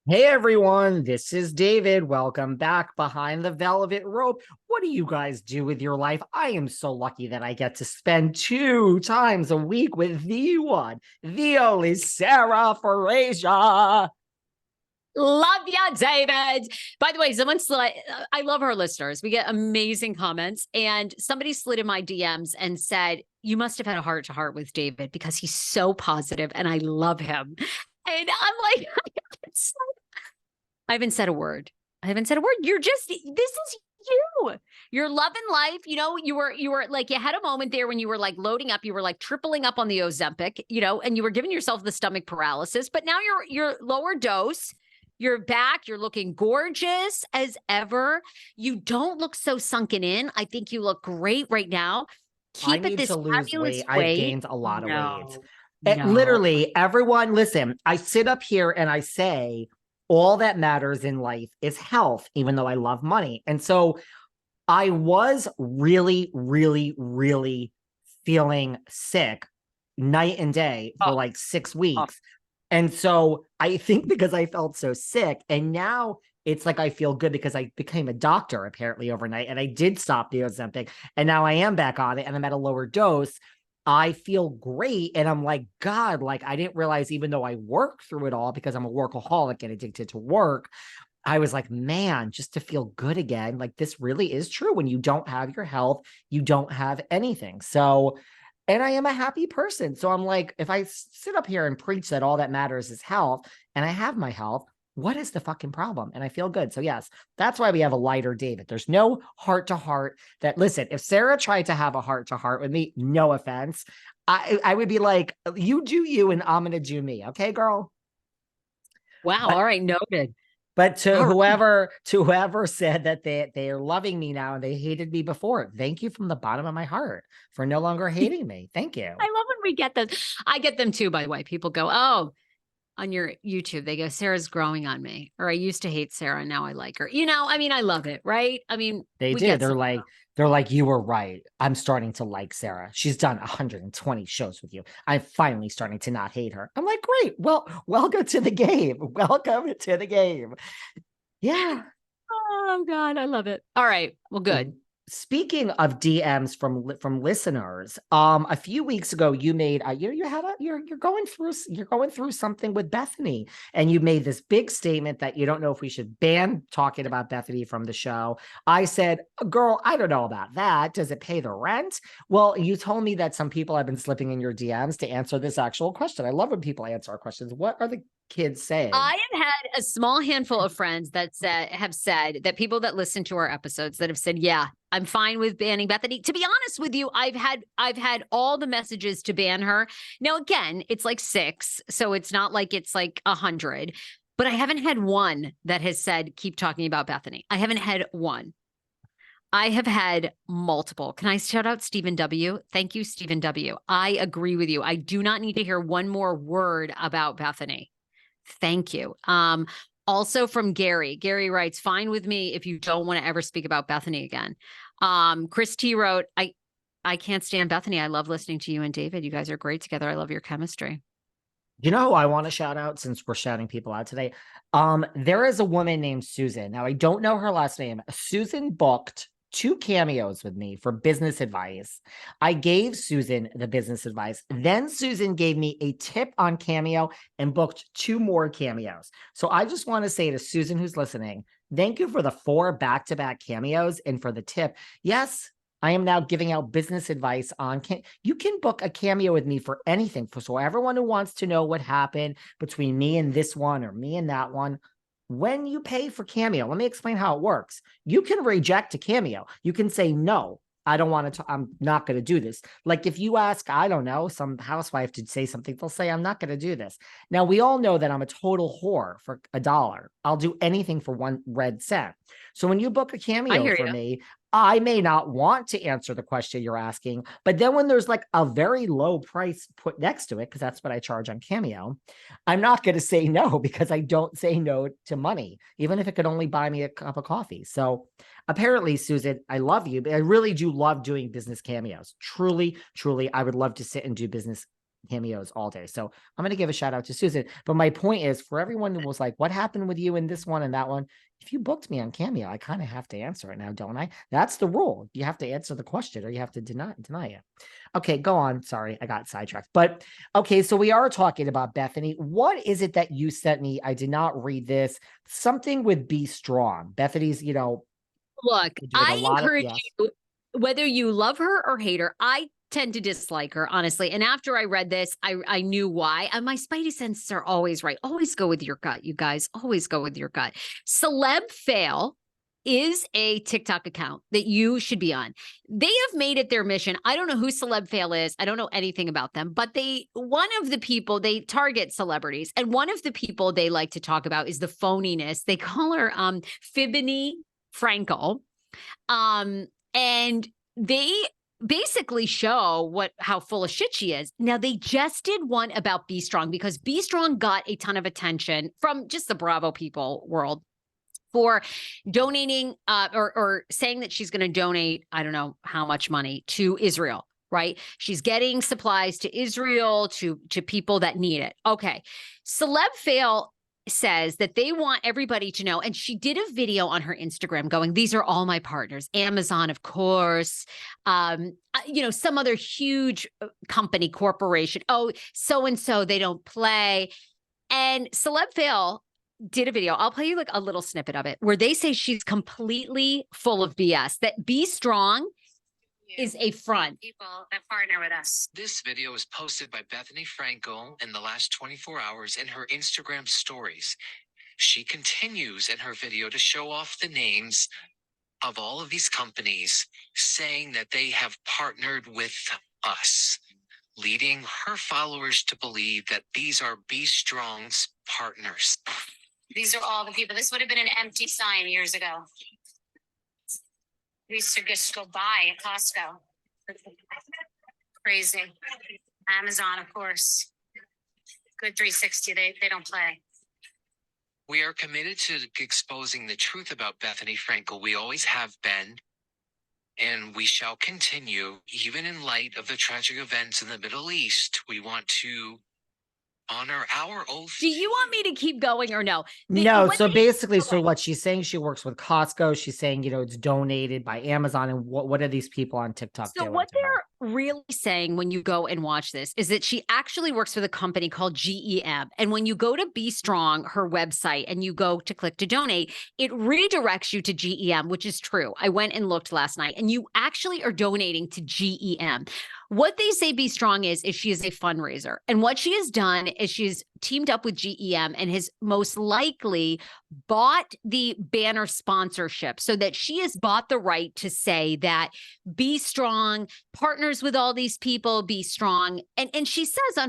Hey everyone, this is David. Welcome back behind the velvet rope. What do you guys do with your life? I am so lucky that I get to spend 2 times a week with the one, the only Sarah Fraser. Love ya, David. By the way, someone slid, I love our listeners. We get amazing comments. And somebody slid in my DMs and said, you must have had a heart to heart with David because he's so positive and I love him. And I'm like, I haven't said a word. I haven't said a word. This is you. You're loving life. You were like, you had a moment there when you were like loading up, you were like tripling up on the Ozempic, and you were giving yourself the stomach paralysis, but now you're lower dose. You're back. You're looking gorgeous as ever. You don't look so sunken in. I think you look great right now. I Keep it need to this lose fabulous weight. I've weight. gained a lot of weight. No, no. Literally, everyone, listen, I sit up here and I say, all that matters in life is health, even though I love money. And so I was really, really, really feeling sick night and day for Oh, like six oh. weeks. And so I think because I felt so sick, and now it's like I feel good because I became a doctor apparently overnight and I did stop the Ozempic and now I am back on it and I'm at a lower dose. I feel great. And I'm like, God, like I didn't realize even though I work through it all because I'm a workaholic and addicted to work, I was like, man, just to feel good again. Like this really is true. When you don't have your health, you don't have anything. So, and I am a happy person. So I'm like, if I sit up here and preach that all that matters is health and I have my health, what is the fucking problem? And I feel good. So yes, that's why we have a lighter David. There's no heart to heart that listen, if Sarah tried to have a heart to heart with me, no offense, I would be like, you do you and I'm going to do me. Okay, girl. Wow. But All right. Noted. But to All right. whoever said that they are loving me now and they hated me before, thank you from the bottom of my heart for no longer hating me. Thank you. I love when we get them. I get them too, by the way. People go, oh, on your YouTube, they go, Sarah's growing on me. Or I used to hate Sarah and now I like her. I mean, I love it, right? I mean, They we did. get They're some. like, they're like, you were right. I'm starting to like Sarah. She's done 120 shows with you. I'm finally starting to not hate her. I'm like, great. Well, welcome to the game. Welcome to the game. Yeah. Oh God, I love it. All right. Well, good. Speaking of DMs from listeners, a few weeks ago you made you had a you're going through something with Bethenny, and you made this big statement that you don't know if we should ban talking about Bethenny from the show. I said, girl, I don't know about that. Does it pay the rent? Well, you told me that some people have been slipping in your DMs to answer this actual question. I love when people answer our questions. What are the kids saying? I have had a small handful of friends that have said that people that listen to our episodes that have said, yeah, I'm fine with banning Bethenny. To be honest with you, I've had all the messages to ban her. Now, again, it's like 6, so it's not like it's like 100, but I haven't had one that has said, keep talking about Bethenny. I haven't had one. I have had multiple. Can I shout out Stephen W? Thank you, Stephen W. I agree with you. I do not need to hear one more word about Bethenny. Thank you. Also from Gary. Gary writes, fine with me if you don't want to ever speak about Bethenny again. Chris T wrote, I can't stand Bethenny. I love listening to you and David. You guys are great together. I love your chemistry. You know who I want to shout out since we're shouting people out today? There is a woman named Susan. Now, I don't know her last name. Susan booked 2 cameos with me for business advice. I gave Susan the business advice. Then Susan gave me a tip on Cameo and booked 2 more cameos. So I just want to say to Susan, who's listening, thank you for the 4 back-to-back cameos and for the tip. Yes, I am now giving out business advice on you can book a cameo with me for anything. So everyone who wants to know what happened between me and this one or me and that one, when you pay for cameo, let me explain how it works. You can reject a cameo. You can say, no, I don't want to, I'm not going to do this. Like if you ask, I don't know, some housewife to say something, they'll say, I'm not going to do this. Now we all know that I'm a total whore for $1. I'll do anything for 1 red cent. So when you book a I cameo hear for you. me, I may not want to answer the question you're asking, but then when there's like a very low price put next to it, because that's what I charge on Cameo, I'm not going to say no because I don't say no to money, even if it could only buy me a cup of coffee. So apparently, Susan, I love you, but I really do love doing business cameos. Truly, truly, I would love to sit and do business cameos all day. So I'm going to give a shout out to Susan. But my point is, for everyone who was like, what happened with you in this one and that one? If you booked me on Cameo, I kind of have to answer it now, don't I? That's the rule. You have to answer the question or you have to deny it. Okay, go on. Sorry, I got sidetracked. But okay, so we are talking about Bethenny. What is it that you sent me? I did not read this. Something with Be Strong. Bethenny's, Look, I encourage yes. you, whether you love her or hate her, I tend to dislike her, honestly. And after I read this, I knew why. And my spidey senses are always right. Always go with your gut, you guys. Always go with your gut. Celeb Fail is a TikTok account that you should be on. They have made it their mission. I don't know who Celeb Fail is. I don't know anything about them, but one of the people, they target celebrities. And one of the people they like to talk about is the phoniness. They call her Bethenny Frankel. And they basically show how full of shit she is. Now, they just did one about Be Strong because Be Strong got a ton of attention from just the Bravo people world for donating or saying that she's going to donate, I don't know how much money, to Israel, right? She's getting supplies to Israel, to people that need it. Okay. Celeb Fail says that they want everybody to know, and she did a video on her Instagram going, these are all my partners, Amazon, of course, some other huge company, corporation. Oh, so-and-so, they don't play. And Celeb Fail did a video. I'll play you like a little snippet of it where they say she's completely full of BS, that Be Strong is a front. People that partner with us. This video was posted by Bethenny Frankel in the last 24 hours in her Instagram stories. She continues in her video to show off the names of all of these companies, saying that they have partnered with us, leading her followers to believe that these are Be Strong's partners. These are all the people. This would have been an empty sign years ago. We used to just go buy at Costco. Crazy. Amazon, of course. Good 360. They don't play. We are committed to exposing the truth about Bethenny Frankel. We always have been, and we shall continue, even in light of the tragic events in the Middle East. We want to honor our oath. Do you want me to keep going or no? No. So basically, so what she's saying, she works with Costco. She's saying, it's donated by Amazon. And what are these people on TikTok doing? So what they're really saying when you go and watch this is that she actually works with a company called GEM. And when you go to Be Strong, her website, and you go to click to donate, it redirects you to GEM, which is true. I went and looked last night, and you actually are donating to GEM. What they say Be Strong is she is a fundraiser. And what she has done is she's teamed up with GEM and has most likely bought the banner sponsorship so that she has bought the right to say that Be Strong partners with all these people, Be Strong. And she says on